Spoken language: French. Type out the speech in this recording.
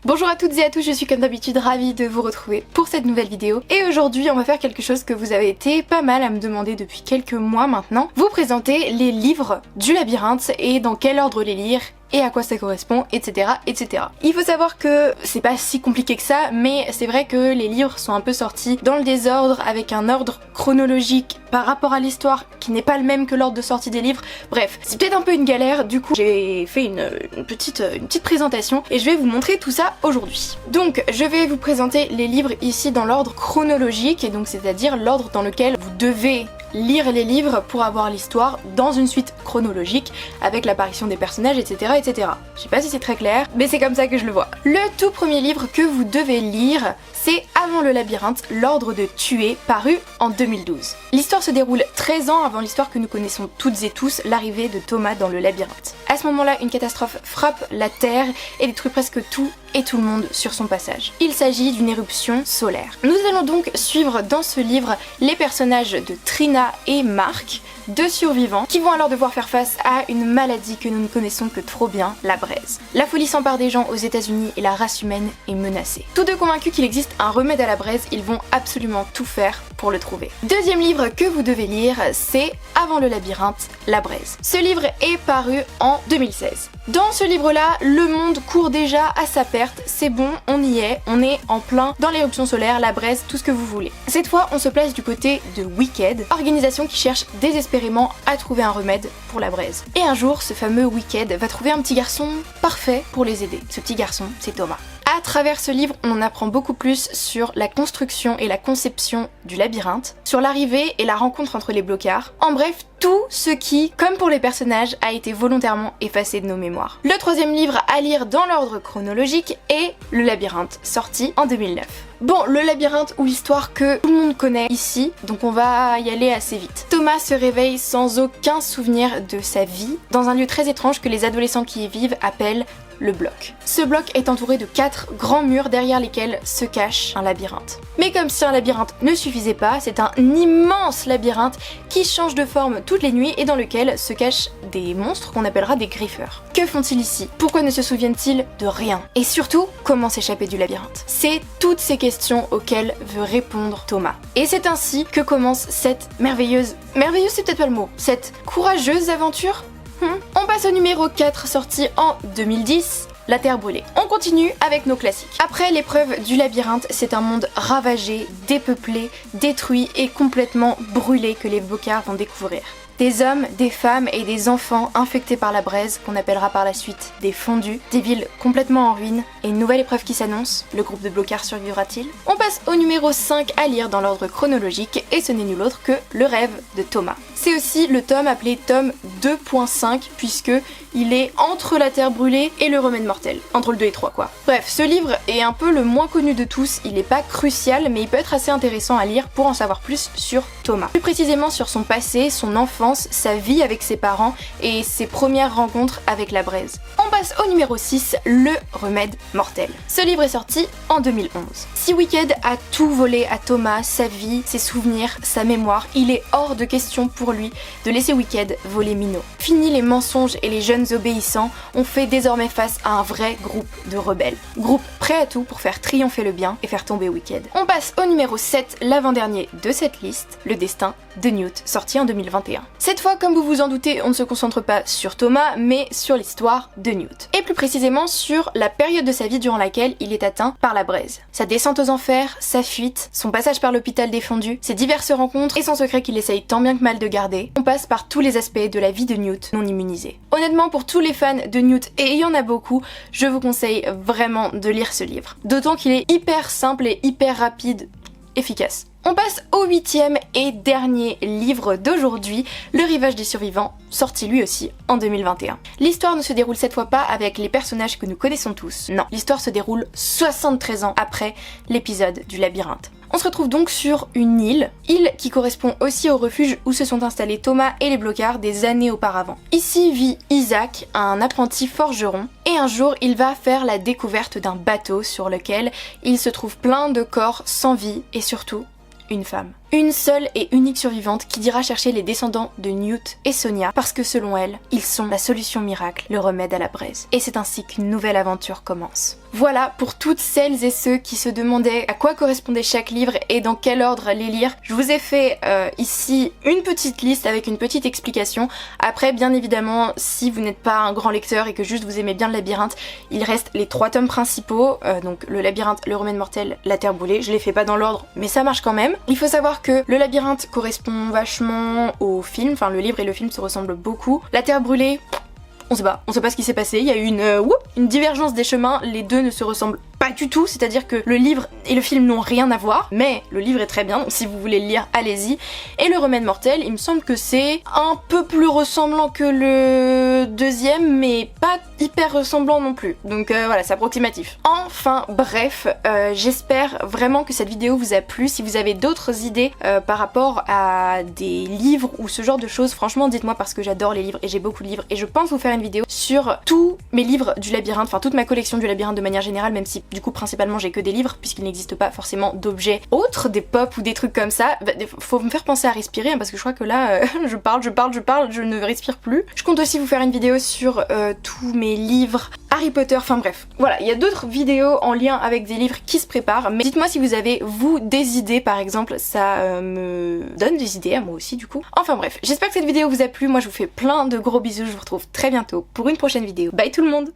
Bonjour à toutes et à tous, je suis comme d'habitude ravie de vous retrouver pour cette nouvelle vidéo. Et aujourd'hui on va faire quelque chose que vous avez été pas mal à me demander depuis quelques mois maintenant. Vous présenter les livres du labyrinthe et dans quel ordre les lire et à quoi ça correspond, etc. etc. Il faut savoir que c'est pas si compliqué que ça, mais c'est vrai que les livres sont un peu sortis dans le désordre avec un ordre chronologique par rapport à l'histoire qui n'est pas le même que l'ordre de sortie des livres. Bref, c'est peut-être un peu une galère, du coup j'ai fait une petite présentation et je vais vous montrer tout ça aujourd'hui. Donc je vais vous présenter les livres ici dans l'ordre chronologique, et donc c'est-à-dire l'ordre dans lequel vous devez lire les livres pour avoir l'histoire dans une suite chronologique avec l'apparition des personnages, etc. etc. Je sais pas si c'est très clair, mais c'est comme ça que je le vois. Le tout premier livre que vous devez lire, c'est Avant le labyrinthe, l'ordre de tuer, paru en 2012. L'histoire se déroule 13 ans avant l'histoire que nous connaissons toutes et tous, l'arrivée de Thomas dans le labyrinthe. À ce moment-là, une catastrophe frappe la Terre et détruit presque tout et tout le monde sur son passage. Il s'agit d'une éruption solaire. Nous allons donc suivre dans ce livre les personnages de Trina et Mark, deux survivants, qui vont alors devoir faire face à une maladie que nous ne connaissons que trop bien, la braise. La folie s'empare des gens aux États-Unis et la race humaine est menacée. Tous deux convaincus qu'il existe un remède à la braise, ils vont absolument tout faire pour le trouver. Deuxième livre que vous devez lire, c'est Avant le labyrinthe, la braise. Ce livre est paru en 2016. Dans ce livre-là, le monde court déjà à sa perte, c'est bon, on y est, on est en plein dans l'éruption solaire, la braise, tout ce que vous voulez. Cette fois, on se place du côté de Wicked, organisation qui cherche désespérément à trouver un remède pour la braise. Et un jour, ce fameux Wicked va trouver un petit garçon parfait pour les aider. Ce petit garçon, c'est Thomas. À travers ce livre, on en apprend beaucoup plus sur la construction et la conception du labyrinthe, sur l'arrivée et la rencontre entre les blocards, en bref, tout ce qui, comme pour les personnages, a été volontairement effacé de nos mémoires. Le troisième livre à lire dans l'ordre chronologique est Le labyrinthe, sorti en 2009. Bon, le labyrinthe ou l'histoire que tout le monde connaît ici, donc on va y aller assez vite. Thomas se réveille sans aucun souvenir de sa vie, dans un lieu très étrange que les adolescents qui y vivent appellent le bloc. Ce bloc est entouré de 4 grands murs derrière lesquels se cache un labyrinthe. Mais comme si un labyrinthe ne suffisait pas, c'est un immense labyrinthe qui change de forme toutes les nuits et dans lequel se cachent des monstres qu'on appellera des griffeurs. Que font-ils ici? Pourquoi ne se souviennent-ils de rien? Et surtout, comment s'échapper du labyrinthe? C'est toutes ces questions auxquelles veut répondre Thomas. Et c'est ainsi que commence cette merveilleuse c'est peut-être pas le mot, cette courageuse aventure. On passe au numéro 4, sorti en 2010, La Terre brûlée. On continue avec nos classiques. Après l'épreuve du labyrinthe, c'est un monde ravagé, dépeuplé, détruit et complètement brûlé que les blocards vont découvrir. Des hommes, des femmes et des enfants infectés par la braise, qu'on appellera par la suite des fondus, des villes complètement en ruine, et une nouvelle épreuve qui s'annonce, le groupe de blocards survivra-t-il? On passe au numéro 5 à lire dans l'ordre chronologique, et ce n'est nul autre que Le rêve de Thomas. C'est aussi le tome appelé tome 2.5, puisque il est entre La Terre brûlée et Le remède mortel. Entre le 2 et 3 quoi. Bref, ce livre est un peu le moins connu de tous, il n'est pas crucial, mais il peut être assez intéressant à lire pour en savoir plus sur Thomas. Plus précisément sur son passé, son enfance, sa vie avec ses parents et ses premières rencontres avec la braise. On passe au numéro 6, Le remède mortel. Ce livre est sorti en 2011. Si Wicked a tout volé à Thomas, sa vie, ses souvenirs, sa mémoire, il est hors de question pour lui de laisser Wicked voler Minot. Fini les mensonges et les jeunes obéissants, on fait désormais face à un vrai groupe de rebelles. Groupe prêt à tout pour faire triompher le bien et faire tomber Wicked. On passe au numéro 7, l'avant-dernier de cette liste, Le destin de Newt, sorti en 2021. Cette fois, comme vous vous en doutez, on ne se concentre pas sur Thomas, mais sur l'histoire de Newt. Et plus précisément sur la période de sa vie durant laquelle il est atteint par la braise. Sa descente aux enfers, sa fuite, son passage par l'hôpital défendu, ses diverses rencontres et son secret qu'il essaye tant bien que mal de garder. On passe par tous les aspects de la vie de Newt non immunisé. Honnêtement, pour tous les fans de Newt, et il y en a beaucoup, je vous conseille vraiment de lire ce livre. D'autant qu'il est hyper simple et hyper rapide, efficace. On passe au 8e et dernier livre d'aujourd'hui, Le rivage des survivants, sorti lui aussi en 2021. L'histoire ne se déroule cette fois pas avec les personnages que nous connaissons tous, non, l'histoire se déroule 73 ans après l'épisode du labyrinthe. On se retrouve donc sur une île qui correspond aussi au refuge où se sont installés Thomas et les blocards des années auparavant. Ici vit Isaac, un apprenti forgeron, et un jour il va faire la découverte d'un bateau sur lequel il se trouve plein de corps sans vie et surtout une femme. Une seule et unique survivante qui dira chercher les descendants de Newt et Sonia parce que selon elle, ils sont la solution miracle, le remède à la braise. Et c'est ainsi qu'une nouvelle aventure commence. Voilà pour toutes celles et ceux qui se demandaient à quoi correspondait chaque livre et dans quel ordre les lire. Je vous ai fait ici une petite liste avec une petite explication. Après, bien évidemment, si vous n'êtes pas un grand lecteur et que juste vous aimez bien le labyrinthe, il reste les 3 tomes principaux, donc le labyrinthe, le remède mortel, la terre brûlée. Je les fais pas dans l'ordre, mais ça marche quand même. Il faut savoir que le labyrinthe correspond vachement au film, enfin le livre et le film se ressemblent beaucoup. La terre brûlée, on sait pas ce qui s'est passé, il y a eu une divergence des chemins, les deux ne se ressemblent pas du tout, c'est-à-dire que le livre et le film n'ont rien à voir, mais le livre est très bien, donc si vous voulez le lire, allez-y. Et le remède mortel, il me semble que c'est un peu plus ressemblant que le deuxième, mais pas hyper ressemblant non plus, donc voilà, c'est approximatif. Enfin bref, j'espère vraiment que cette vidéo vous a plu. Si vous avez d'autres idées par rapport à des livres ou ce genre de choses, franchement dites-moi, parce que j'adore les livres et j'ai beaucoup de livres et je pense vous faire une vidéo sur tous mes livres du labyrinthe, enfin toute ma collection du labyrinthe de manière générale, même si du coup principalement j'ai que des livres puisqu'il n'existe pas forcément d'objets autres, des pop ou des trucs comme ça. Bah, faut me faire penser à respirer hein, parce que je crois que là je parle, je ne respire plus. Je compte aussi vous faire une vidéo sur tous mes livres Harry Potter, enfin bref. Voilà, il y a d'autres vidéos en lien avec des livres qui se préparent, mais dites-moi si vous avez vous des idées par exemple, ça me donne des idées à moi aussi du coup. Enfin bref, j'espère que cette vidéo vous a plu, moi je vous fais plein de gros bisous, je vous retrouve très bientôt pour une prochaine vidéo. Bye tout le monde!